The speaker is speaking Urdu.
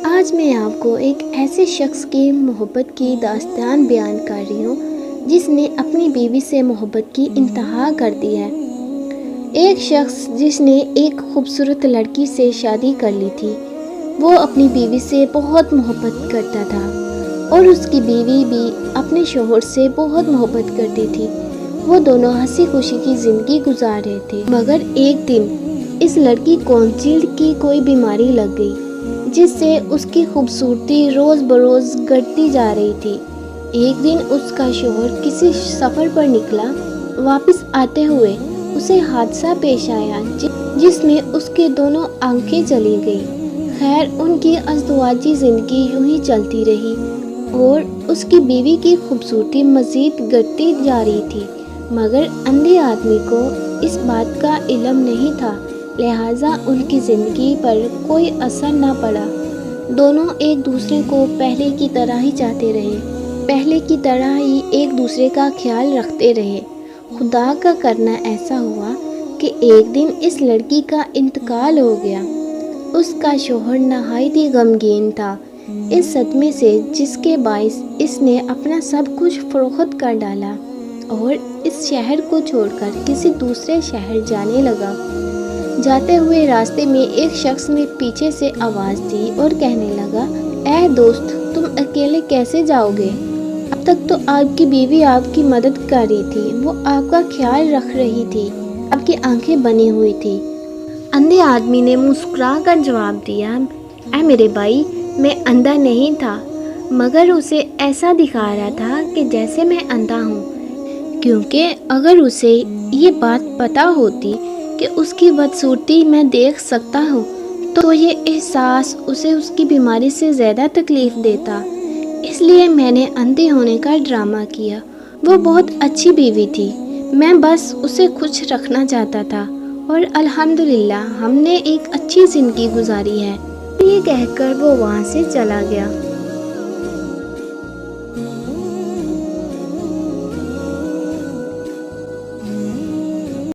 آج میں آپ کو ایک ایسے شخص کی محبت کی داستان بیان کر رہی ہوں جس نے اپنی بیوی سے محبت کی انتہا کر دی ہے۔ ایک شخص جس نے ایک خوبصورت لڑکی سے شادی کر لی تھی، وہ اپنی بیوی سے بہت محبت کرتا تھا اور اس کی بیوی بھی اپنے شوہر سے بہت محبت کرتی تھی۔ وہ دونوں ہنسی خوشی کی زندگی گزار رہے تھے، مگر ایک دن اس لڑکی کو جلد کی کوئی بیماری لگ گئی جس سے اس کی خوبصورتی روز بروز گھٹتی جا رہی تھی۔ ایک دن اس کا شوہر کسی سفر پر نکلا، واپس آتے ہوئے اسے حادثہ پیش آیا جس میں اس کے دونوں آنکھیں چلی گئیں۔ خیر، ان کی ازدواجی زندگی یوں ہی چلتی رہی اور اس کی بیوی کی خوبصورتی مزید گھٹتی جا رہی تھی، مگر اندھے آدمی کو اس بات کا علم نہیں تھا، لہٰذا ان کی زندگی پر کوئی اثر نہ پڑا۔ دونوں ایک دوسرے کو پہلے کی طرح ہی چاہتے رہے، پہلے کی طرح ہی ایک دوسرے کا خیال رکھتے رہے۔ خدا کا کرنا ایسا ہوا کہ ایک دن اس لڑکی کا انتقال ہو گیا۔ اس کا شوہر نہایت ہی غمگین تھا اس صدمے سے، جس کے باعث اس نے اپنا سب کچھ فروخت کر ڈالا اور اس شہر کو چھوڑ کر کسی دوسرے شہر جانے لگا۔ جاتے ہوئے راستے میں ایک شخص نے پیچھے سے آواز دی اور کہنے لگا، اے دوست، تم اکیلے کیسے جاؤ گے؟ اب تک تو آپ کی بیوی آپ کی مدد کر رہی تھی، وہ آپ کا خیال رکھ رہی تھی، آپ کی آنکھیں بنی ہوئی تھی۔ اندھے آدمی نے مسکرا کر جواب دیا، اے میرے بھائی، میں اندھا نہیں تھا، مگر اسے ایسا دکھا رہا تھا کہ جیسے میں اندھا ہوں، کیونکہ اگر اسے یہ بات پتہ ہوتی کہ اس کی بدصورتی میں دیکھ سکتا ہوں تو یہ احساس اسے اس کی بیماری سے زیادہ تکلیف دیتا، اس لیے میں نے اندھے ہونے کا ڈرامہ کیا۔ وہ بہت اچھی بیوی تھی، میں بس اسے خوش رکھنا چاہتا تھا اور الحمدللہ ہم نے ایک اچھی زندگی گزاری ہے۔ یہ کہہ کر وہ وہاں سے چلا گیا۔